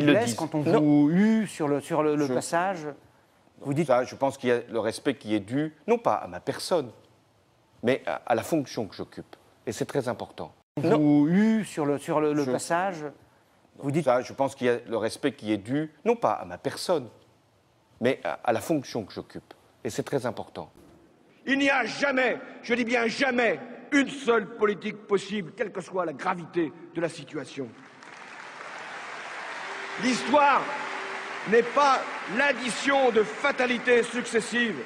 vous blesse quand on vous hue sur le passage? Vous dites... Ça, je pense qu'il y a le respect qui est dû, non pas à ma personne, mais à la fonction que j'occupe. Et c'est très important. On vous hue sur le passage? Vous dites... Ça, je pense qu'il y a le respect qui est dû, non pas à ma personne, mais à la fonction que j'occupe. Et c'est très important. Il n'y a jamais, je dis bien jamais, une seule politique possible, quelle que soit la gravité de la situation. L'histoire n'est pas l'addition de fatalités successives.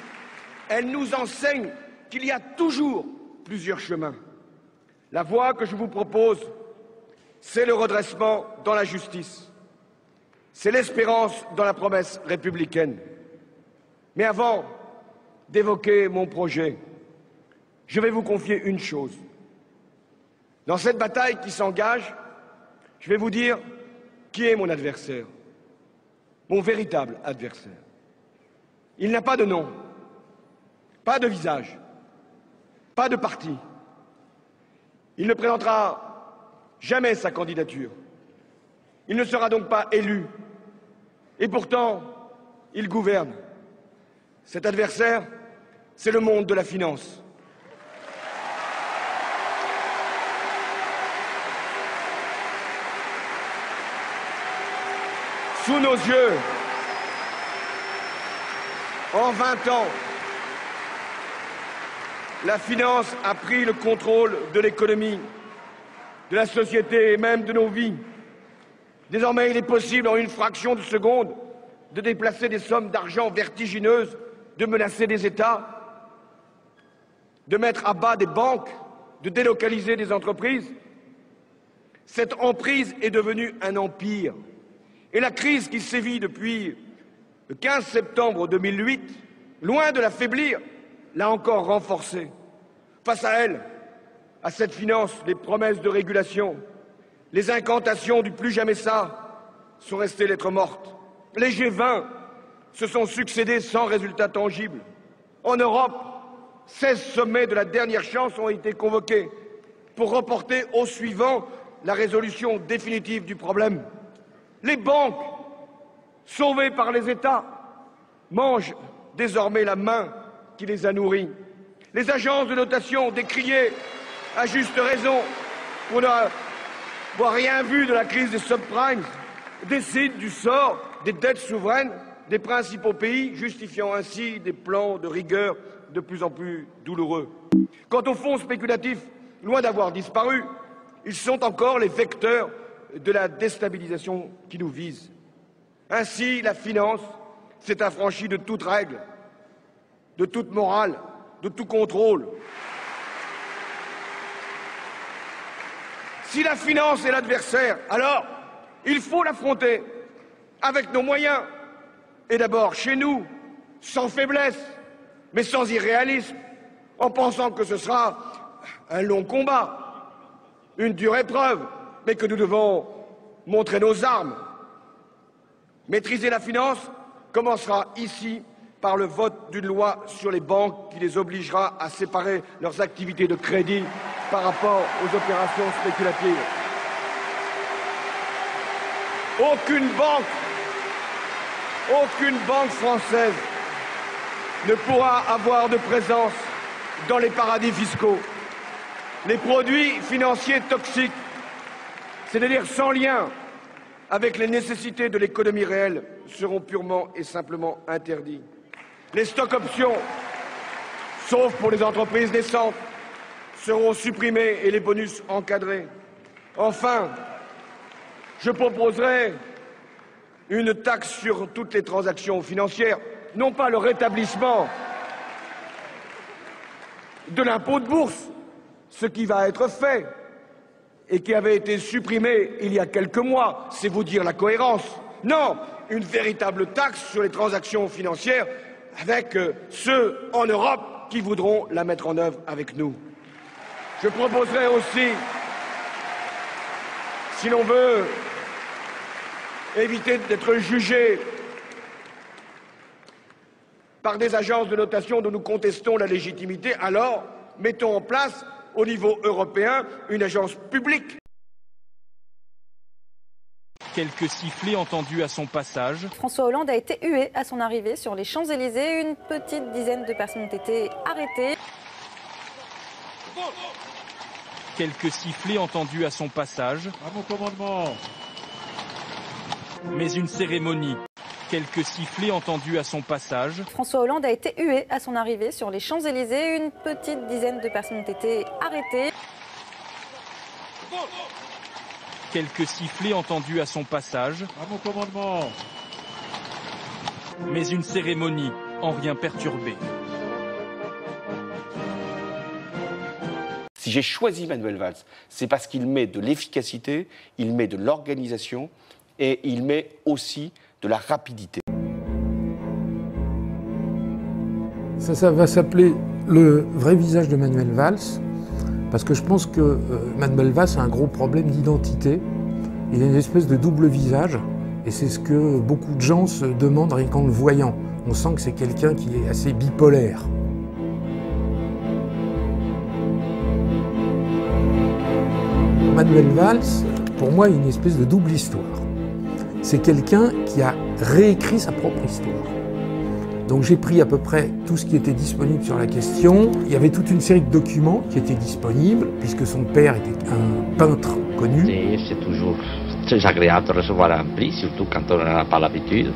Elle nous enseigne qu'il y a toujours plusieurs chemins. La voie que je vous propose, c'est le redressement dans la justice. C'est l'espérance dans la promesse républicaine. Mais avant d'évoquer mon projet, je vais vous confier une chose. Dans cette bataille qui s'engage, je vais vous dire qui est mon adversaire, mon véritable adversaire. Il n'a pas de nom, pas de visage, pas de parti. Il ne présentera jamais sa candidature. Il ne sera donc pas élu. Et pourtant, il gouverne. Cet adversaire, c'est le monde de la finance. Sous nos yeux, en 20 ans, la finance a pris le contrôle de l'économie, de la société et même de nos vies. Désormais, il est possible en une fraction de seconde de déplacer des sommes d'argent vertigineuses, de menacer des États, de mettre à bas des banques, de délocaliser des entreprises. Cette emprise est devenue un empire. Et la crise qui sévit depuis le 15 septembre 2008, loin de l'affaiblir, l'a encore renforcée. Face à elle, à cette finance, les promesses de régulation, les incantations du plus jamais ça sont restées lettres mortes. Les G20 se sont succédés sans résultat tangible. En Europe, 16 sommets de la dernière chance ont été convoqués pour reporter au suivant la résolution définitive du problème. Les banques, sauvées par les États, mangent désormais la main qui les a nourries. Les agences de notation, décriées à juste raison pour n'avoir rien vu de la crise des subprimes, décident du sort des dettes souveraines des principaux pays, justifiant ainsi des plans de rigueur de plus en plus douloureux. Quant aux fonds spéculatifs, loin d'avoir disparu, ils sont encore les vecteurs de la déstabilisation qui nous vise. Ainsi, la finance s'est affranchie de toute règle, de toute morale, de tout contrôle. Si la finance est l'adversaire, alors il faut l'affronter avec nos moyens. Et d'abord chez nous, sans faiblesse, mais sans irréalisme, en pensant que ce sera un long combat, une dure épreuve, mais que nous devons montrer nos armes. Maîtriser la finance commencera ici par le vote d'une loi sur les banques qui les obligera à séparer leurs activités de crédit par rapport aux opérations spéculatives. Aucune banque française ne pourra avoir de présence dans les paradis fiscaux. Les produits financiers toxiques, c'est-à-dire sans lien avec les nécessités de l'économie réelle, seront purement et simplement interdits. Les stocks options, sauf pour les entreprises naissantes, seront supprimés et les bonus encadrés. Enfin, je proposerai une taxe sur toutes les transactions financières, non pas le rétablissement de l'impôt de bourse, ce qui va être fait et qui avait été supprimé il y a quelques mois, c'est vous dire la cohérence. Non, une véritable taxe sur les transactions financières avec ceux en Europe qui voudront la mettre en œuvre avec nous. Je proposerai aussi, si l'on veut éviter d'être jugé par des agences de notation dont nous contestons la légitimité, alors mettons en place au niveau européen une agence publique. Quelques sifflets entendus à son passage. François Hollande a été hué à son arrivée sur les Champs-Élysées. Une petite dizaine de personnes ont été arrêtées. Quelques sifflets entendus à son passage. À mon commandement. Mais une cérémonie. Quelques sifflets entendus à son passage. François Hollande a été hué à son arrivée sur les Champs-Élysées. Une petite dizaine de personnes ont été arrêtées. Quelques sifflets entendus à son passage. À mon commandement. Mais une cérémonie en rien perturbée. Si j'ai choisi Manuel Valls, c'est parce qu'il met de l'efficacité, il met de l'organisation et il met aussi de la rapidité. Ça va s'appeler le vrai visage de Manuel Valls, parce que je pense que Manuel Valls a un gros problème d'identité. Il a une espèce de double visage, et c'est ce que beaucoup de gens se demandent rien qu'en le voyant. On sent que c'est quelqu'un qui est assez bipolaire. Manuel Valls, pour moi, a une espèce de double histoire. C'est quelqu'un qui a réécrit sa propre histoire. Donc j'ai pris à peu près tout ce qui était disponible sur la question. Il y avait toute une série de documents qui étaient disponibles, puisque son père était un peintre connu. C'est toujours très agréable de recevoir un prix, surtout quand on n'en a pas l'habitude.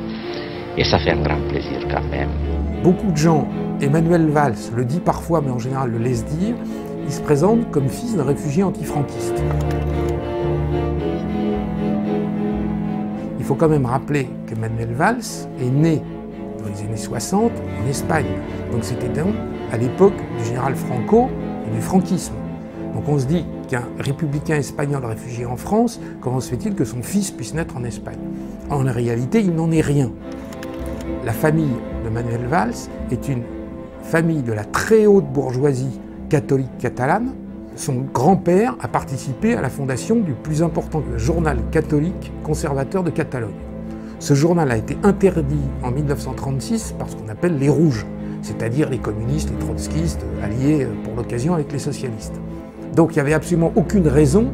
Et ça fait un grand plaisir quand même. Beaucoup de gens, Manuel Valls le dit parfois, mais en général le laisse dire, il se présente comme fils d'un réfugié antifranquiste. Il faut quand même rappeler que Manuel Valls est né dans les années 60 en Espagne. Donc c'était à l'époque du général Franco et du franquisme. Donc on se dit qu'un républicain espagnol réfugié en France, comment se fait-il que son fils puisse naître en Espagne? En réalité, il n'en est rien. La famille de Manuel Valls est une famille de la très haute bourgeoisie catholique catalane. Son grand-père a participé à la fondation du plus important journal catholique conservateur de Catalogne. Ce journal a été interdit en 1936 par ce qu'on appelle les Rouges, c'est-à-dire les communistes, les trotskistes, alliés pour l'occasion avec les socialistes. Donc il n'y avait absolument aucune raison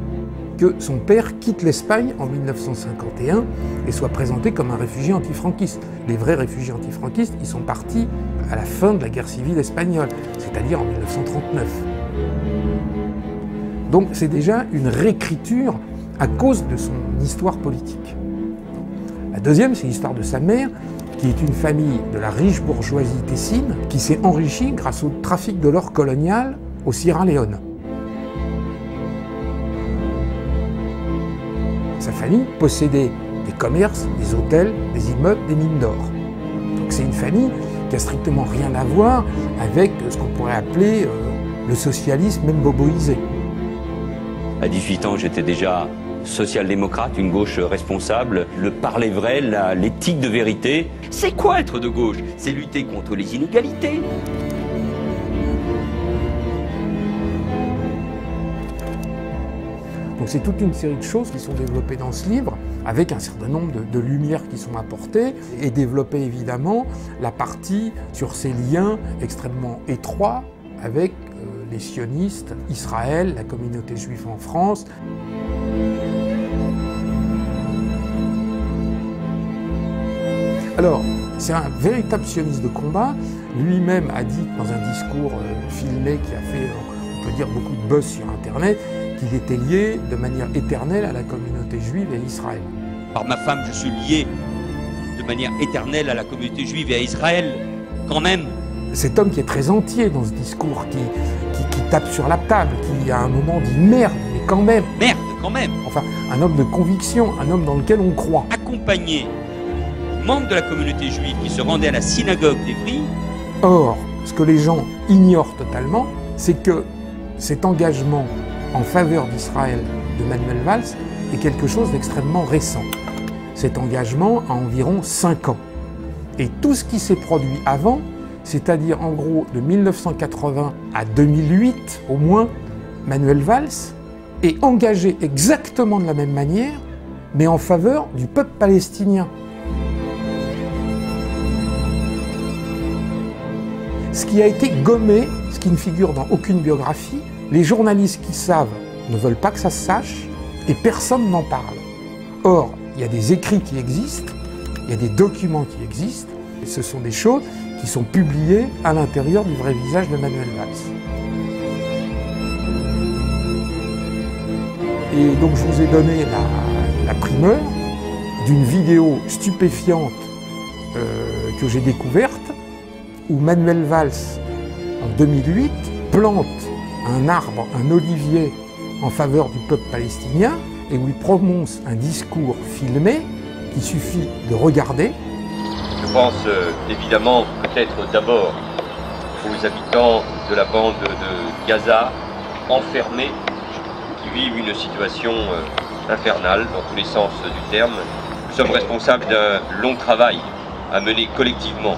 que son père quitte l'Espagne en 1951 et soit présenté comme un réfugié antifranquiste. Les vrais réfugiés antifranquistes, ils sont partis à la fin de la guerre civile espagnole, c'est-à-dire en 1939. Donc c'est déjà une réécriture à cause de son histoire politique. La deuxième, c'est l'histoire de sa mère, qui est une famille de la riche bourgeoisie tessine, qui s'est enrichie grâce au trafic de l'or colonial au Sierra Leone. Sa famille possédait des commerces, des hôtels, des immeubles, des mines d'or. Donc c'est une famille qui n'a strictement rien à voir avec ce qu'on pourrait appeler le socialisme, même boboisé. À 18 ans, j'étais déjà social-démocrate, une gauche responsable, le parler vrai, l'éthique de vérité. C'est quoi être de gauche? C'est lutter contre les inégalités. Donc c'est toute une série de choses qui sont développées dans ce livre, avec un certain nombre de lumières qui sont apportées, et développer évidemment la partie sur ces liens extrêmement étroits avec les sionistes, Israël, la communauté juive en France. Alors, c'est un véritable sioniste de combat. Lui-même a dit dans un discours filmé qui a fait, on peut dire, beaucoup de buzz sur Internet, qu'il était lié de manière éternelle à la communauté juive et à Israël. Par ma femme, je suis lié de manière éternelle à la communauté juive et à Israël, quand même. Cet homme qui est très entier dans ce discours, qui tape sur la table, qui à un moment dit merde, mais quand même. Merde, quand même. Enfin, un homme de conviction, un homme dans lequel on croit. Accompagné membres de la communauté juive qui se rendaient à la synagogue d'Évry. Or, ce que les gens ignorent totalement, c'est que cet engagement en faveur d'Israël de Manuel Valls est quelque chose d'extrêmement récent. Cet engagement a environ 5 ans. Et tout ce qui s'est produit avant, c'est-à-dire en gros de 1980 à 2008 au moins, Manuel Valls est engagé exactement de la même manière, mais en faveur du peuple palestinien. Ce qui a été gommé, ce qui ne figure dans aucune biographie, les journalistes qui savent ne veulent pas que ça se sache et personne n'en parle. Or, Il y a des écrits qui existent, il y a des documents qui existent, et ce sont des choses qui sont publiées à l'intérieur du vrai visage de Manuel Valls. Et donc je vous ai donné la primeur d'une vidéo stupéfiante que j'ai découverte, où Manuel Valls, en 2008, plante un arbre, un olivier, en faveur du peuple palestinien, et où il prononce un discours filmé qu'il suffit de regarder. Je pense évidemment peut-être d'abord aux habitants de la bande de Gaza, enfermés, qui vivent une situation infernale dans tous les sens du terme. Nous sommes responsables d'un long travail à mener collectivement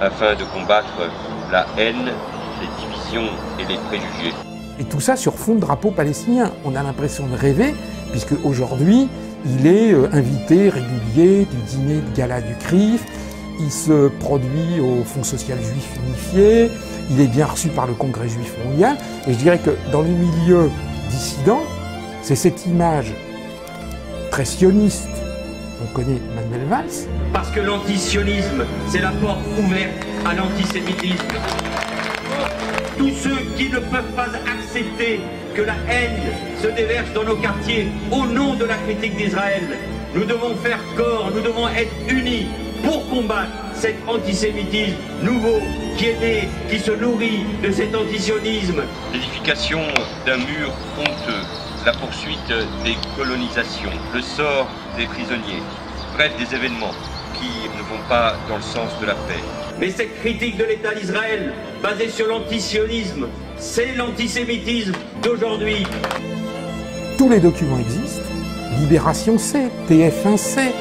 afin de combattre la haine, les divisions et les préjugés. Et tout ça sur fond de drapeau palestinien. On a l'impression de rêver, puisque aujourd'hui, il est invité régulier du dîner de gala du CRIF, il se produit au Fonds social juif unifié, il est bien reçu par le Congrès juif mondial, et je dirais que dans les milieux dissidents, c'est cette image très sioniste qu'on connaît Manuel Valls. Parce que l'antisionisme, c'est la porte ouverte à l'antisémitisme. Tous ceux qui ne peuvent pas accepter que la haine se déverse dans nos quartiers au nom de la critique d'Israël, nous devons faire corps, nous devons être unis pour combattre cet antisémitisme nouveau qui est né, qui se nourrit de cet antisionisme. L'édification d'un mur honteux, la poursuite des colonisations, le sort des prisonniers, bref des événements qui ne vont pas dans le sens de la paix. Mais cette critique de l'État d'Israël, basée sur l'antisionisme, c'est l'antisémitisme d'aujourd'hui. Tous les documents existent, Libération sait, TF1 sait,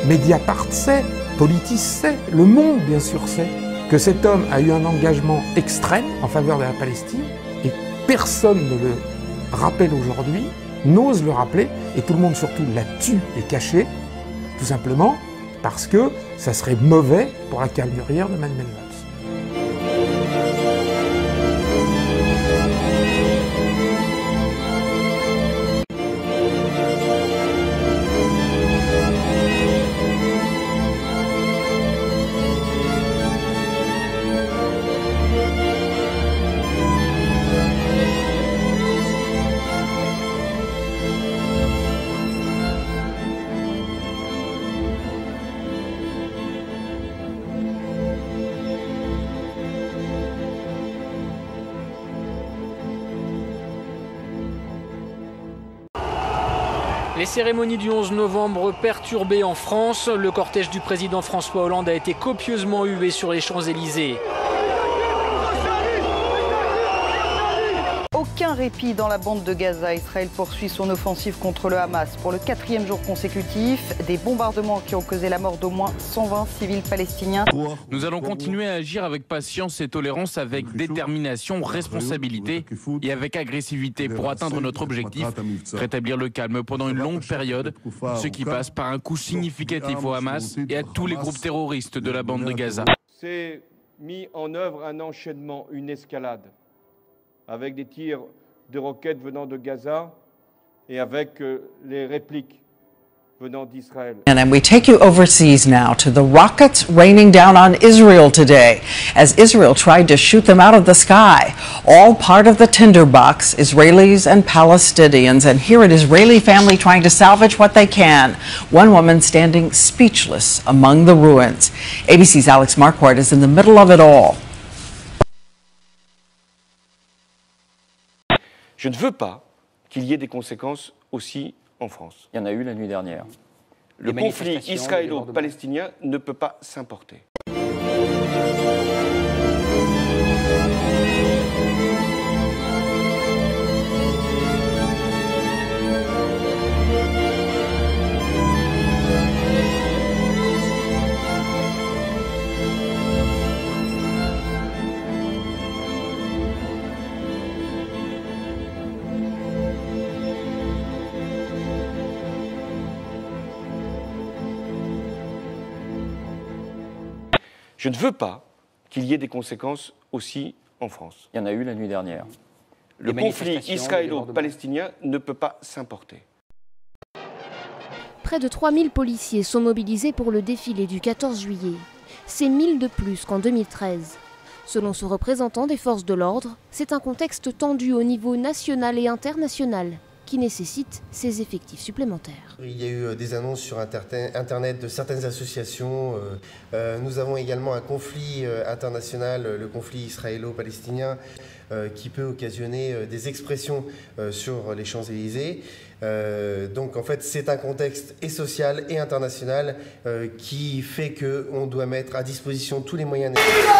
Mediapart sait, Politis sait, Le Monde bien sûr sait, que cet homme a eu un engagement extrême en faveur de la Palestine, et personne ne le rappelle aujourd'hui, n'ose le rappeler, et tout le monde surtout la tue et caché, tout simplement parce que ça serait mauvais pour la carrière de Manuel Valls. Les cérémonies du 11 novembre perturbées en France. Le cortège du président François Hollande a été copieusement hué sur les Champs-Élysées. Aucun répit dans la bande de Gaza. Israël poursuit son offensive contre le Hamas pour le 4e jour consécutif. Des bombardements qui ont causé la mort d'au moins 120 civils palestiniens. Nous allons continuer à agir avec patience et tolérance, avec détermination, responsabilité et avec agressivité pour atteindre notre objectif, rétablir le calme pendant une longue période, ce qui passe par un coup significatif au Hamas et à tous les groupes terroristes de la bande de Gaza. C'est mis en œuvre un enchaînement, une escalade, avec des tirs de roquettes venant de Gaza et avec les répliques venant d'Israël. And we take you overseas now to the rockets raining down on Israel today as Israel tried to shoot them out of the sky. All part of the tinderbox, Israelis and Palestinians. And here an Israeli family trying to salvage what they can. One woman standing speechless among the ruins. ABC's Alex Marquardt is in the middle of it all. Je ne veux pas qu'il y ait des conséquences aussi en France. Il y en a eu la nuit dernière. Le conflit israélo-palestinien ne peut pas s'importer. Je ne veux pas qu'il y ait des conséquences aussi en France. Il y en a eu la nuit dernière. Le conflit israélo-palestinien ne peut pas s'importer. Près de 3000 policiers sont mobilisés pour le défilé du 14 juillet. C'est 1000 de plus qu'en 2013. Selon ce représentant des forces de l'ordre, c'est un contexte tendu au niveau national et international qui nécessite ces effectifs supplémentaires. Il y a eu des annonces sur Internet de certaines associations. Nous avons également un conflit international, le conflit israélo-palestinien, qui peut occasionner des expressions sur les Champs-Élysées. Donc en fait, c'est un contexte et social et international qui fait qu'on doit mettre à disposition tous les moyens nécessaires.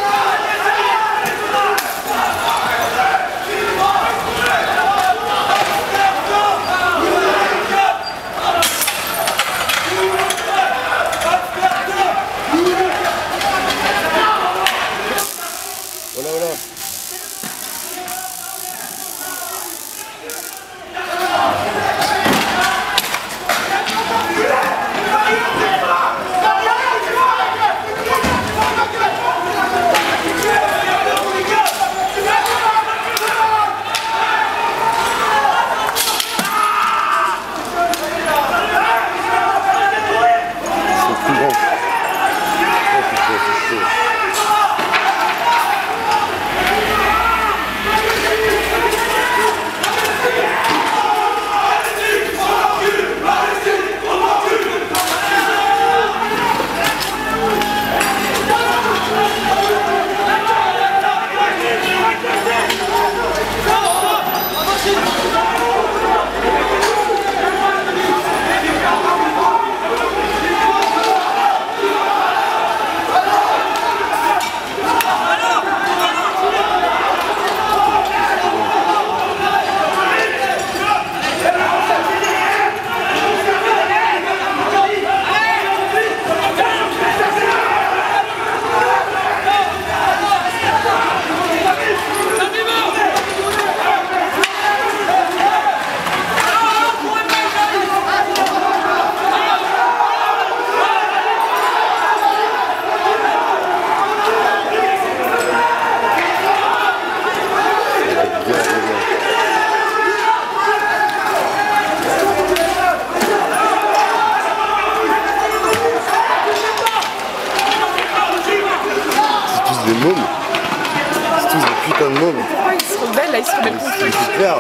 Pourquoi ils se rebellent là, ils se rebellent contre eux? C'est clair.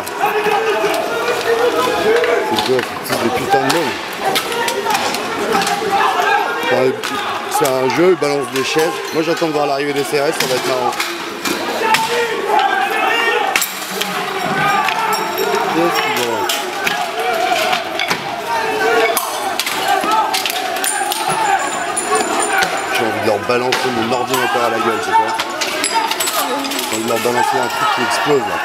C'est des putains de mômes. C'est un jeu, ils balancent des chaises. Moi j'attends de voir l'arrivée des CRS, ça va être marrant. J'ai envie de leur balancer mon ordinateur à la gueule, c'est quoi? J'ai envie de leur balancer un truc qui explose là.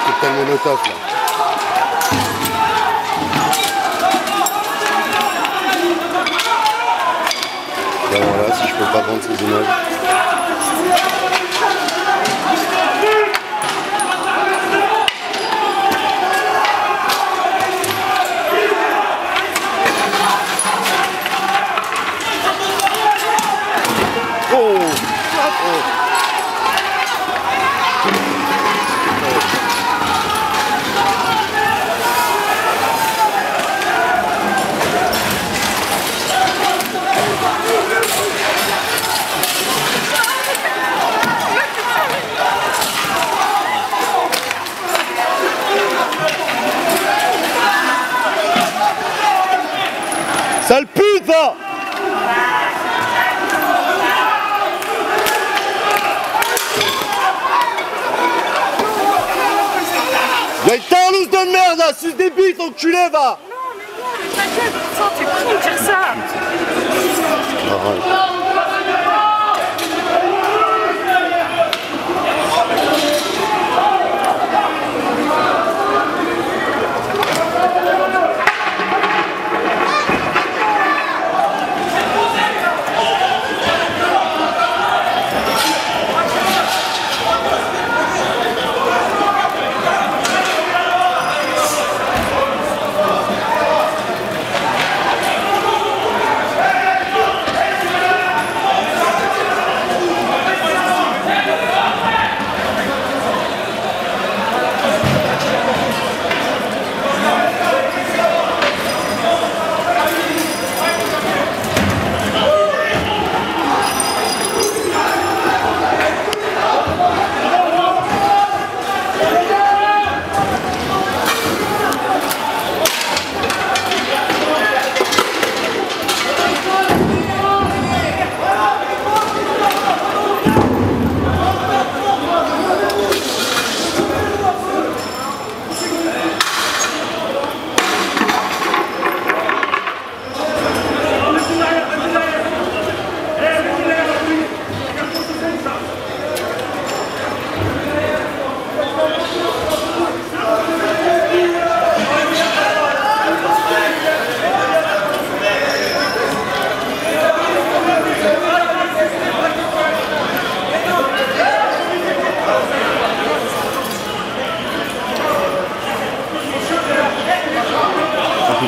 C'est tellement molotov là. Et voilà, si je peux pas vendre ces images. Sale pute va! Y'a une tarlouse de merde là, suce des bites, enculé va! Non mais t'inquiète, t'es con de dire ça!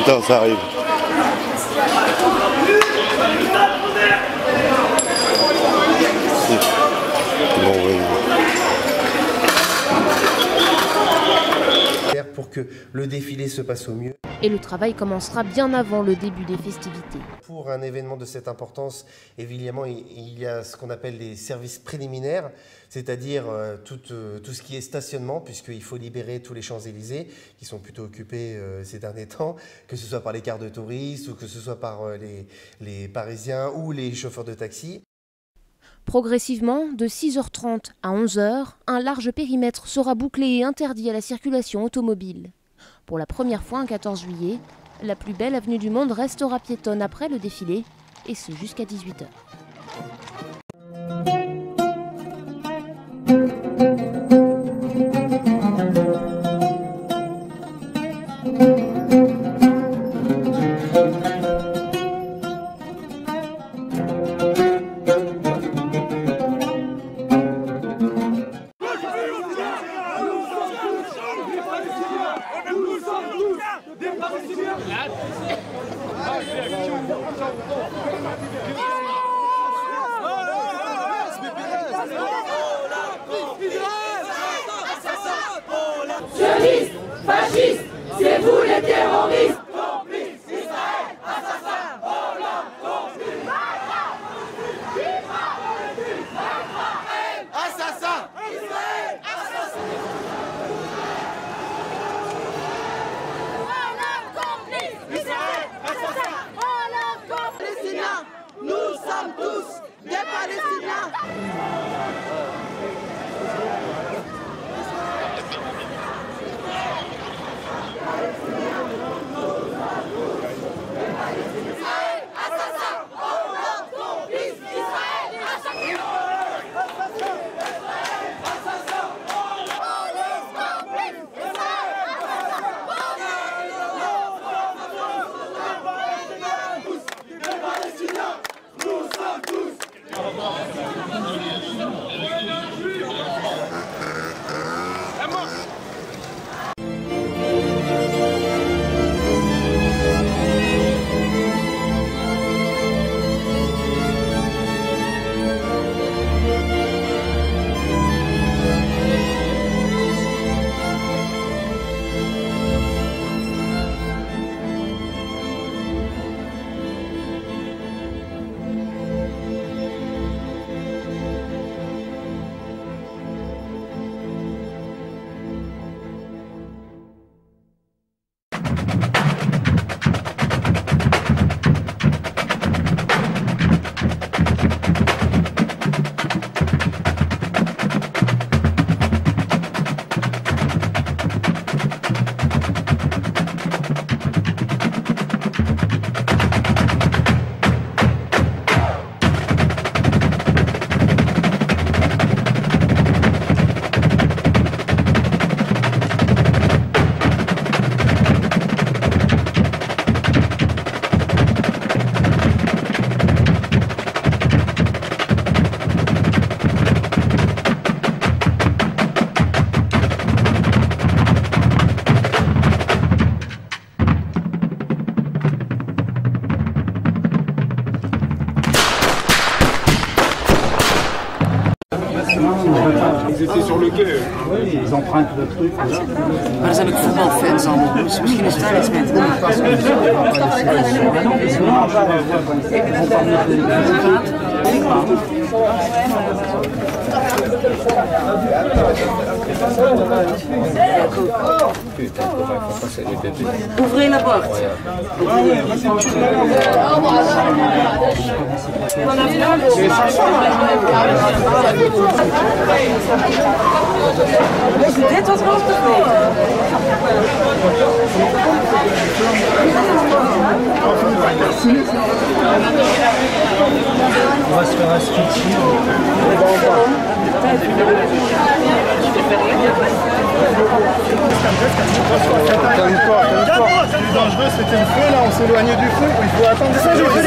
Putain, ça arrive. Bon, ouais. Pour que le défilé se passe au mieux. Et le travail commencera bien avant le début des festivités. Pour un événement de cette importance, évidemment, il y a ce qu'on appelle les services préliminaires, c'est-à-dire tout ce qui est stationnement, puisqu'il faut libérer tous les Champs-Élysées, qui sont plutôt occupés ces derniers temps, que ce soit par les cars de touristes, ou que ce soit par les Parisiens ou les chauffeurs de taxi. Progressivement, de 6h30 à 11h, un large périmètre sera bouclé et interdit à la circulation automobile. Pour la première fois un 14 juillet, la plus belle avenue du monde restera piétonne après le défilé, et ce jusqu'à 18h. Sionistes, fascistes, c'est vous les terroristes. Complices, Israël, assassins, Hollande, complices. Assassin, Israël, assassin. Hollande, complice, Israël, assassin, Hollande, complice. Palestiniens, nous sommes tous des Palestiniens. Ils étaient sur le quai. Ils empruntent le truc. Maar er zijn ook voetbalfans allemaal, dus misschien is het daar iets mee te Ouvrez la porte. Dit was wel te veel. On va se faire asphyxier. C'est dangereux, c'était le feu là, on s'éloignait du feu, il faut attendre. C'est dangereux,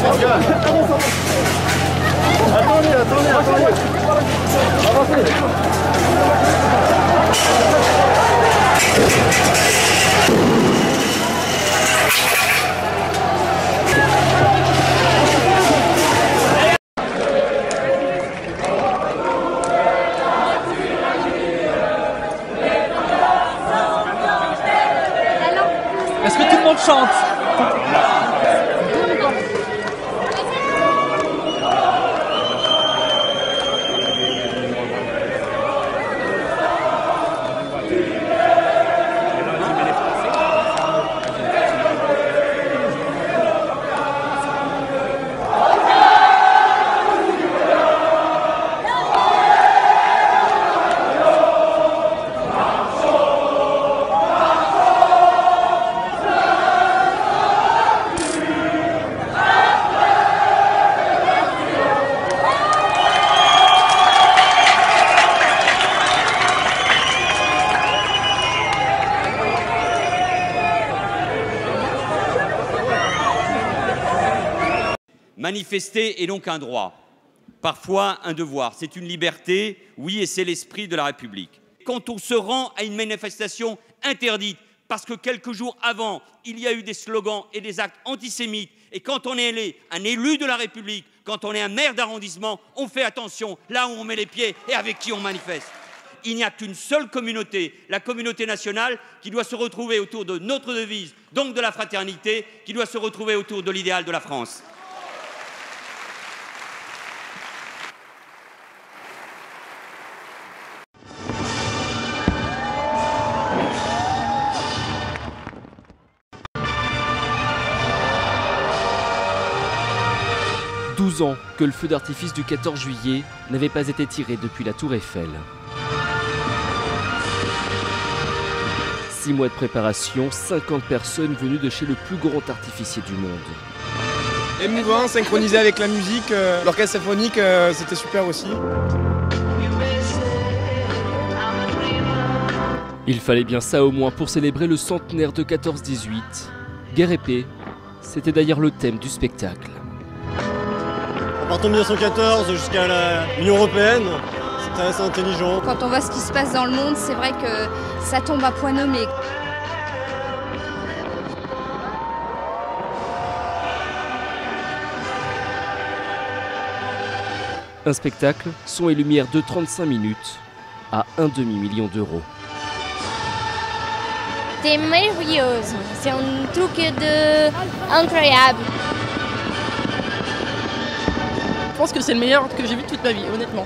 c'est gars. Attendez. Avancez. chante. Manifester est donc un droit, parfois un devoir. C'est une liberté, oui, et c'est l'esprit de la République. Quand on se rend à une manifestation interdite, parce que quelques jours avant, il y a eu des slogans et des actes antisémites, et quand on est un élu de la République, quand on est un maire d'arrondissement, on fait attention là où on met les pieds et avec qui on manifeste. Il n'y a qu'une seule communauté, la communauté nationale, qui doit se retrouver autour de notre devise, donc de la fraternité, qui doit se retrouver autour de l'idéal de la France. Ans que le feu d'artifice du 14 juillet n'avait pas été tiré depuis la Tour Eiffel. 6 mois de préparation, 50 personnes venues de chez le plus grand artificier du monde. Émouvant, synchronisé avec la musique, l'orchestre symphonique, c'était super aussi. Il fallait bien ça au moins pour célébrer le centenaire de 14-18. Guerre et paix, c'était d'ailleurs le thème du spectacle. En partant de 1914 jusqu'à l'Union Européenne, c'était assez intelligent. Quand on voit ce qui se passe dans le monde, c'est vrai que ça tombe à point nommé. Un spectacle, son et lumière de 35 minutes à un demi-million d'euros. C'est merveilleux, c'est un truc incroyable. Je pense que c'est le meilleur que j'ai vu de toute ma vie, honnêtement.